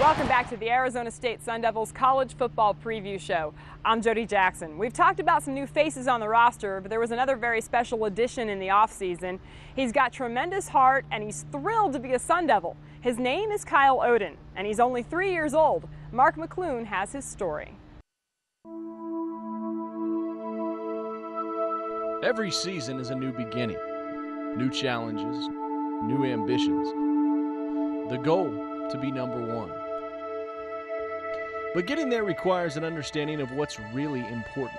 Welcome back to the Arizona State Sun Devils College Football Preview Show. I'm Jodie Jackson. We've talked about some new faces on the roster, but there was another very special addition in the offseason. He's got tremendous heart, and he's thrilled to be a Sun Devil. His name is Kyle Oden, and he's only 3 years old. Mark McClune has his story. Every season is a new beginning, new challenges, new ambitions. The goal to be #1. But getting there requires an understanding of what's really important.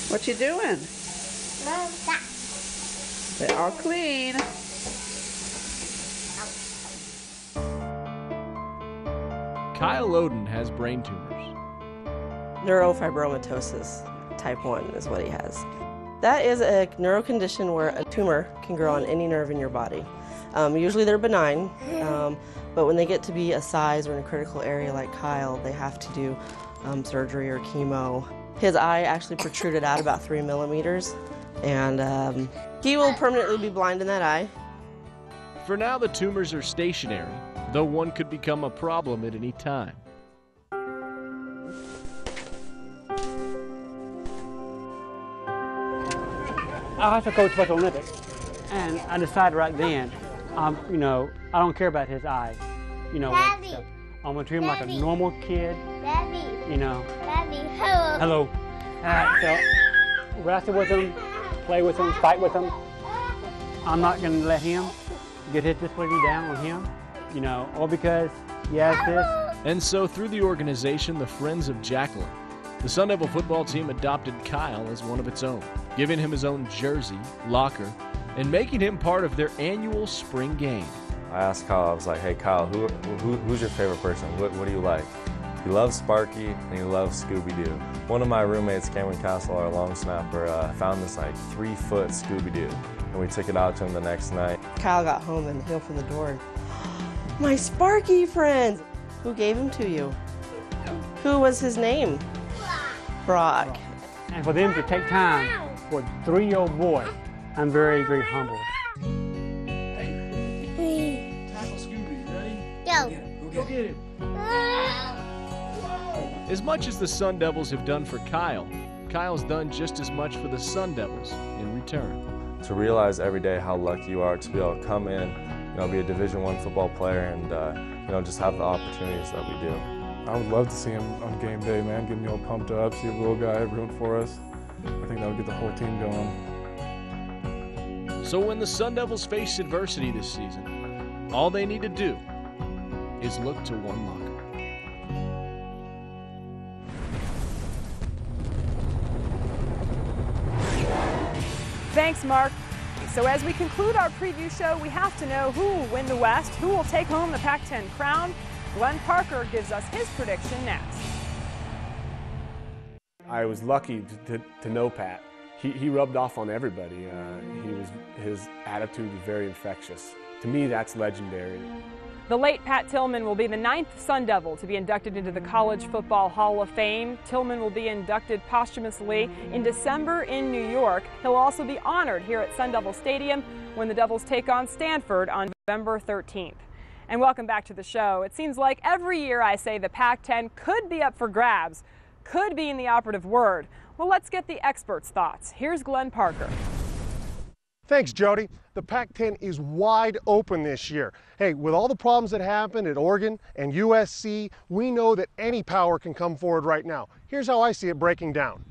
What you doing? They're all clean. Kyle Oden has brain tumors. Neurofibromatosis type 1 is what he has. That is a neuro condition where a tumor can grow on any nerve in your body. Usually they're benign, but when they get to be a size or in a critical area like Kyle, they have to do surgery or chemo. His eye actually protruded out about 3 millimeters, and he will permanently be blind in that eye. For now, the tumors are stationary, though one could become a problem at any time. I also coach Special Olympics, and I decided right then, I don't care about his eyes. I'm going to treat him like a normal kid. Daddy. Daddy, hello. Hello. So wrestle with him, play with him, fight with him. I'm not going to let him get his disability down on him, all because he has this. And so through the organization, the Friends of Jacqueline, the Sun Devil football team adopted Kyle as one of its own, giving him his own jersey, locker, and making him part of their annual spring game. I asked Kyle, I was like, hey Kyle, who's your favorite person? What do you like? He loves Sparky and he loves Scooby-Doo. One of my roommates, Cameron Castle, our long snapper, found this 3-foot Scooby-Doo, and we took it out to him the next night. Kyle got home and he opened the door. My Sparky friends! Who gave him to you? Who was his name? Brock. And for them to take time for a 3-year-old boy, I'm very, very humbled. Tackle Scooby, ready? Go. Go get him. As much as the Sun Devils have done for Kyle, Kyle's done just as much for the Sun Devils in return. To realize every day how lucky you are to be able to come in, be a Division I football player and, just have the opportunities that we do. I would love to see him on game day, man, getting all pumped up, see a little guy rooting for us. I think that would get the whole team going. So when the Sun Devils face adversity this season, all they need to do is look to one locker. Thanks, Mark. So as we conclude our preview show, we have to know who will win the West, who will take home the Pac-10 crown. Glenn Parker gives us his prediction next. I was lucky to know Pat. He rubbed off on everybody. His attitude was very infectious. To me, that's legendary. The late Pat Tillman will be the 9th Sun Devil to be inducted into the College Football Hall of Fame. Tillman will be inducted posthumously in December in New York. He'll also be honored here at Sun Devil Stadium when the Devils take on Stanford on November 13th. And welcome back to the show. It seems like every year I say the Pac-10 could be up for grabs, could be in the operative word. Well, let's get the experts' thoughts. Here's Glenn Parker. Thanks, Jody. The Pac-10 is wide open this year. Hey, with all the problems that happened at Oregon and USC, we know that any power can come forward right now. Here's how I see it breaking down.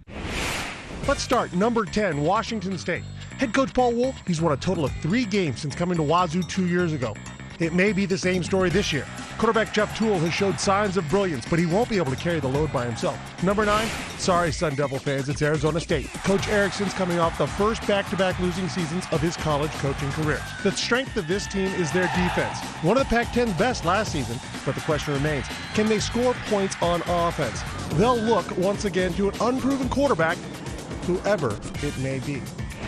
Let's start number 10, Washington State. Head coach Paul Wolf, he's won a total of 3 games since coming to Wazoo 2 years ago. It may be the same story this year. Quarterback Jeff Toole has showed signs of brilliance, but he won't be able to carry the load by himself. Number 9, sorry Sun Devil fans, it's Arizona State. Coach Erickson's coming off the first back-to-back losing seasons of his college coaching career. The strength of this team is their defense. One of the Pac-10's best last season, but the question remains, can they score points on offense? They'll look once again to an unproven quarterback, whoever it may be.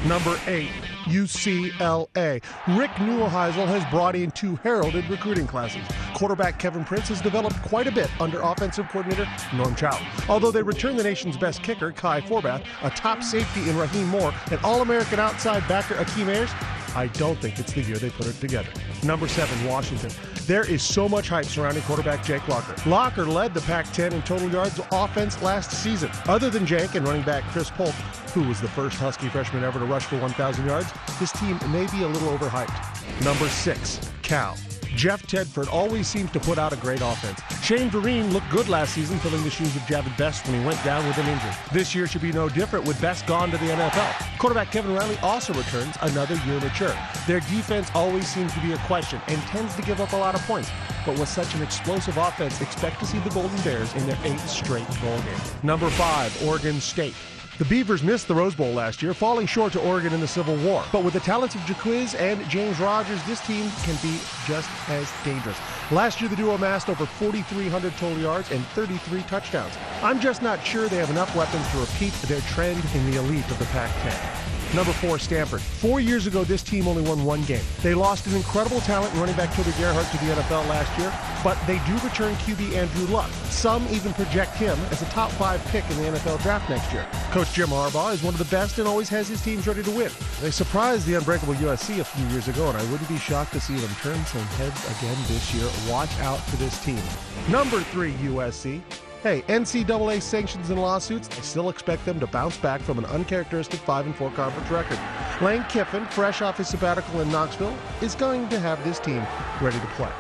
Number 8, UCLA. Rick Neuheisel has brought in 2 heralded recruiting classes. Quarterback Kevin Prince has developed quite a bit under offensive coordinator Norm Chow. Although they return the nation's best kicker, Kai Forbath, a top safety in Raheem Moore, and All-American outside backer Akeem Ayers, I don't think it's the year they put it together. Number 7, Washington. There is so much hype surrounding quarterback Jake Locker. Locker led the Pac-10 in total yards offense last season. Other than Jake and running back Chris Polk, who was the first Husky freshman ever to rush for 1,000 yards, this team may be a little overhyped. Number 6, Cal. Jeff Tedford always seems to put out a great offense. Shane Vereen looked good last season, filling the shoes of Javid Best when he went down with an injury. This year should be no different with Best gone to the NFL. Quarterback Kevin Riley also returns another year mature. Their defense always seems to be a question and tends to give up a lot of points. But with such an explosive offense, expect to see the Golden Bears in their 8th straight bowl game. Number 5, Oregon State. The Beavers missed the Rose Bowl last year, falling short to Oregon in the Civil War. But with the talents of Jaquiz and James Rogers, this team can be just as dangerous. Last year, the duo amassed over 4,300 total yards and 33 touchdowns. I'm just not sure they have enough weapons to repeat their trend in the elite of the Pac-10. Number 4, Stanford. 4 years ago, this team only won 1 game. They lost an incredible talent running back Toby Gerhardt to the NFL last year, but they do return QB Andrew Luck. Some even project him as a top 5 pick in the NFL draft next year. Coach Jim Harbaugh is one of the best and always has his teams ready to win. They surprised the unbreakable USC a few years ago, and I wouldn't be shocked to see them turn some heads again this year. Watch out for this team. Number 3, USC. Hey, NCAA sanctions and lawsuits, I still expect them to bounce back from an uncharacteristic 5-4 conference record. Lane Kiffin, fresh off his sabbatical in Knoxville, is going to have this team ready to play.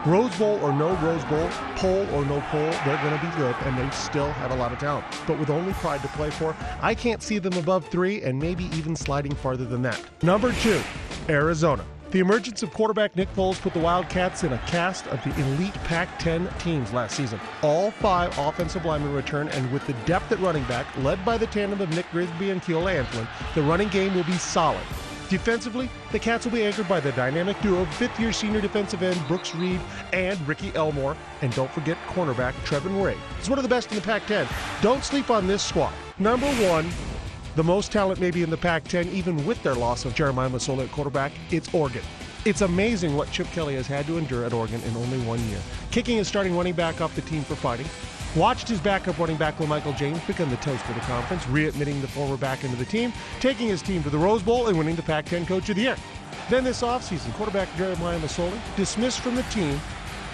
Rose Bowl or no Rose Bowl, poll or no poll, they're going to be good, and they still have a lot of talent. But with only pride to play for, I can't see them above 3 and maybe even sliding farther than that. Number 2, Arizona. The emergence of quarterback Nick Foles put the Wildcats in a cast of the elite Pac-10 teams last season. All 5 offensive linemen return, and with the depth at running back, led by the tandem of Nick Grisby and Keola Antolin, the running game will be solid. Defensively, the Cats will be anchored by the dynamic duo of 5th-year senior defensive end Brooks Reed and Ricky Elmore, and don't forget cornerback Trevin Ray. He's one of the best in the Pac-10. Don't sleep on this squad. Number 1, the most talent maybe in the Pac-10, even with their loss of Jeremiah Masoli at quarterback, it's Oregon. It's amazing what Chip Kelly has had to endure at Oregon in only 1 year. Kicking his starting running back off the team for fighting. Watched his backup running back LaMichael James become the toast of the conference, readmitting the former back into the team, taking his team to the Rose Bowl and winning the Pac-10 Coach of the Year. Then this offseason, quarterback Jeremiah Masoli dismissed from the team.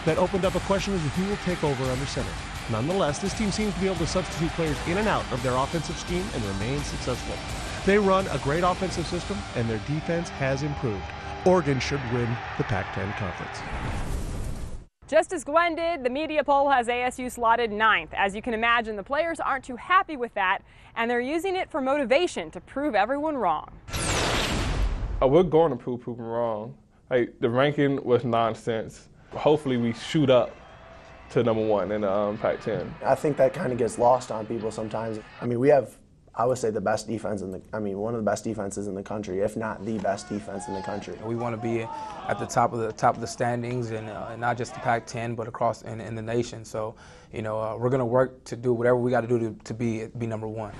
That opened up a question as to who will take over under center. Nonetheless, this team seems to be able to substitute players in and out of their offensive scheme and remain successful. They run a great offensive system, and their defense has improved. Oregon should win the Pac-10 Conference. Just as Glenn did, the media poll has ASU slotted 9th. As you can imagine, the players aren't too happy with that, and they're using it for motivation to prove everyone wrong. We're going to prove people wrong. Like, the ranking was nonsense. Hopefully we shoot up to number 1 in the Pac-10. I think that kind of gets lost on people sometimes. I mean, we have, I would say, the best defense one of the best defenses in the country, if not the best defense in the country. We want to be at the top of the standings, and not just the Pac-10, but across in the nation. So, we're going to work to do whatever we got to do to be number 1.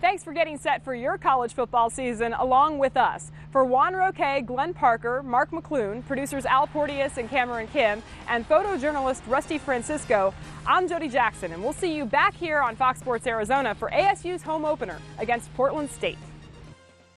Thanks for getting set for your college football season along with us. For Juan, Roque, Glenn Parker, Mark McClune, producers Al Porteous and Cameron Kim, and photojournalist Rusty Francisco, I'm Jodie Jackson, and we'll see you back here on Fox Sports Arizona for ASU's home opener against Portland State.